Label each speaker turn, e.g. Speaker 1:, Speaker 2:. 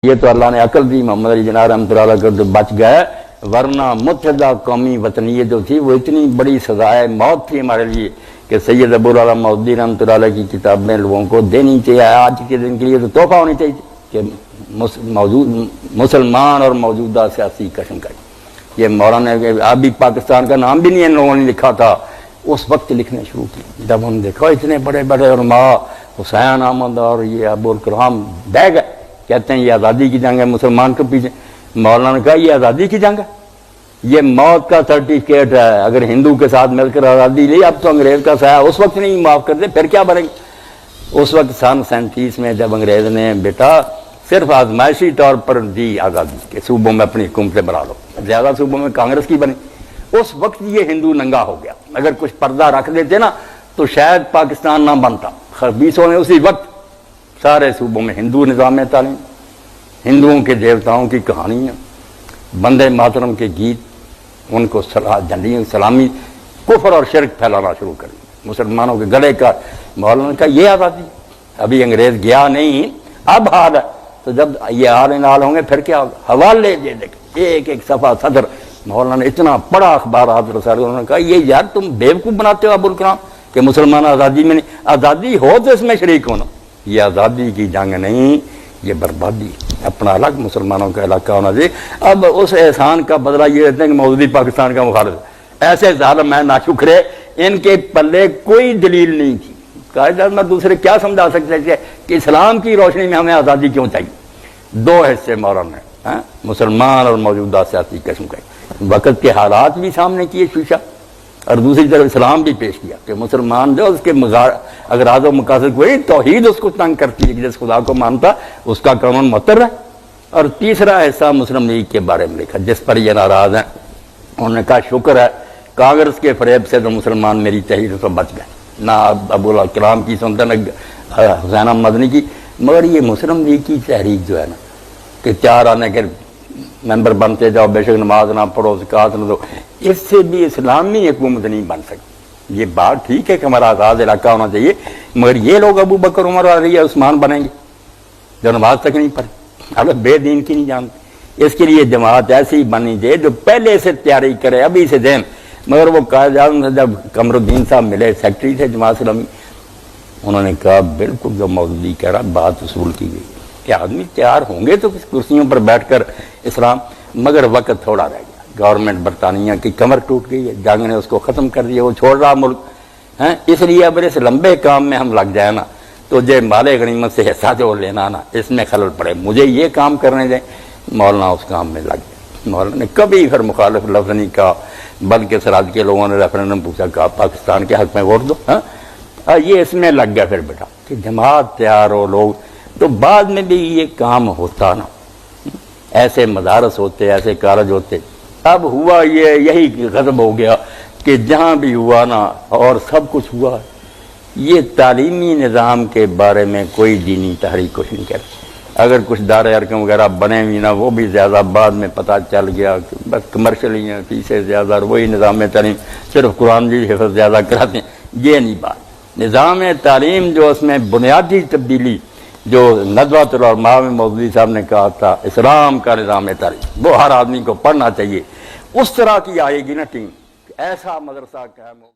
Speaker 1: یہ تو اللہ نے عقل دی، محمد علی جناح رحمۃ اللہ علیہ کو بچ گئے، ورنہ متحدہ قومی وطنیت جو تھی وہ اتنی بڑی سزائے موت تھی ہمارے لیے کہ سید ابوالعلا مودودی رحمۃ اللہ علیہ کی کتابیں لوگوں کو دینی چاہیے۔ آج کے دن کے لیے تو تحفہ ہونی چاہیے کہ مسلمان اور موجودہ سیاسی کشمکش، یہ مولانا ابھی پاکستان کا نام بھی نہیں ان لوگوں نے لکھا تھا، اس وقت لکھنے شروع کی جب ہم دیکھو اتنے بڑے بڑے علماء حسین احمد اور یہ ابوالکلام بہ گئے، کہتے ہیں یہ آزادی کی جنگ ہے مسلمان کے پیچھے۔ مولانا نے کہا یہ آزادی کی جنگ ہے، یہ موت کا سرٹیفکیٹ ہے، اگر ہندو کے ساتھ مل کر آزادی لی اب تو انگریز کا سایہ اس وقت نہیں معاف کر دے پھر کیا بنے گے۔ اس وقت سن 37 میں جب انگریز نے بیٹا صرف آزمائشی طور پر دی آزادی کہ صوبوں میں اپنی حکومتیں بنا لو، زیادہ صوبوں میں کانگریس کی بنی، اس وقت یہ ہندو ننگا ہو گیا۔ اگر کچھ پردہ رکھ دیتے نا تو شاید پاکستان نہ بنتا۔ خبیثوں نے اسی وقت سارے صوبوں میں ہندو نظام تعلیم، ہندوؤں کے دیوتاؤں کی کہانیاں، بندے ماترم کے گیت، ان کو جھنڈیوں سلامی، کفر اور شرک پھیلانا شروع کر دیا مسلمانوں کے گلے کا۔ مولانا کا یہ آزادی، ابھی انگریز گیا نہیں، اب حال ہے، تو جب یہ حال انال ہوں گے پھر کیا ہوگا۔ حوالے دے دے ایک ایک صفحہ صدر، مولانا نے اتنا بڑا اخبارات رسالے، انہوں نے کہا یہ یار تم بیوقوف بناتے ہو ابوالکلام کہ مسلمان آزادی میں نہیں، آزادی ہو تو اس میں شریک ہونا، یہ آزادی کی جنگ نہیں، یہ بربادی، اپنا الگ مسلمانوں کا علاقہ ہونا چاہیے۔ اب اس احسان کا بدلہ یہ دیتے ہیں کہ مودودی پاکستان کا مخالف ہے، ایسے ظالم ہیں ناشکرے، ان کے پلے کوئی دلیل نہیں تھی۔ قائد میں دوسرے کیا سمجھا سکتے تھے کہ اسلام کی روشنی میں ہمیں آزادی کیوں چاہیے۔ دو حصے مولانا نے، مسلمان اور موجودہ سیاسی کشمکش، وقت کے حالات بھی سامنے کیے شیشہ، اور دوسری طرف اسلام بھی پیش کیا کہ مسلمان جو اس کے اغراض و مقاصد کوئی توحید اس کو تنگ کرتی ہے کہ جس خدا کو مانتا اس کا قانون معطل ہے۔ اور تیسرا حصہ مسلم لیگ کے بارے میں لکھا جس پر یہ ناراض ہیں، انہوں نے کہا شکر ہے کانگریس کے فریب سے تو مسلمان میری تحریر سے بچ گئے، نہ ابوالکلام کی سنتے نہ حسین مدنی کی، مگر یہ مسلم لیگ کی تحریک جو ہے نا کہ 4 آنے کے ممبر بنتے جاؤ، بے شک نماز نہ پڑھو، زکوٰۃ نہ دو، اس سے بھی اسلامی حکومت نہیں بن سکتی۔ یہ بات ٹھیک ہے کہ ہمارا آزاد علاقہ ہونا چاہیے، مگر یہ لوگ ابو بکر عمر علی عثمان بنیں گے جو نماز تک نہیں پڑھے، اب بے دین کی نہیں جانتے۔ اس کے لیے جماعت ایسی بنی چاہیے جو پہلے سے تیاری کرے، ابھی سے دین۔ مگر وہ قائد اعظم سے جب قمر الدین صاحب ملے، سیکرٹری تھے جماعت اسلامی، انہوں نے کہا بالکل جو مودودی کہہ رہا، بات وصول کی گئی کہ آدمی تیار ہوں گے تو کرسیوں پر بیٹھ کر اسلام، مگر وقت تھوڑا رہ گیا۔ گورنمنٹ برطانیہ کی کمر ٹوٹ گئی ہے، جنگ نے اس کو ختم کر دیا، وہ چھوڑ رہا ملک ہیں۔ اس لیے اب اس لمبے کام میں ہم لگ جائیں نا تو جو مال غنیمت سے حصہ جو لینا نا اس میں خلل پڑے، مجھے یہ کام کرنے دیں۔ مولانا اس کام میں لگ گئے، مولانا نے کبھی پھر مخالف لفظ نہیں کہا، بلکہ سرحد کے لوگوں نے ریفرنڈم پوچھا، کہا پاکستان کے حق میں ووٹ دو۔ یہ اس میں لگ گیا پھر بیٹا کہ جماعت تیار ہو لوگ تو بعد میں بھی یہ کام ہوتا نا، ایسے مدارس ہوتے، ایسے کالج ہوتے۔ اب ہوا یہی غضب ہو گیا کہ جہاں بھی ہوا نا اور سب کچھ ہوا، یہ تعلیمی نظام کے بارے میں کوئی دینی تحریک کچھ نہیں کرتی۔ اگر کچھ دار ارکم وغیرہ بنے ہوئی نا، وہ بھی زیادہ بعد میں پتہ چل گیا کہ بس کمرشل ہیں، فیسیں زیادہ، اور وہی نظام تعلیم صرف قرآن کی حفظ زیادہ کراتے ہیں، یہ نہیں بات۔ نظام تعلیم جو اس میں بنیادی تبدیلی جو ندوۃ العلماء میں مودودی صاحب نے کہا تھا اسلام کا نظام تعلیم، وہ ہر آدمی کو پڑھنا چاہیے، اس طرح کی آئے گی نا ٹیم، ایسا مدرسہ قائم ہو۔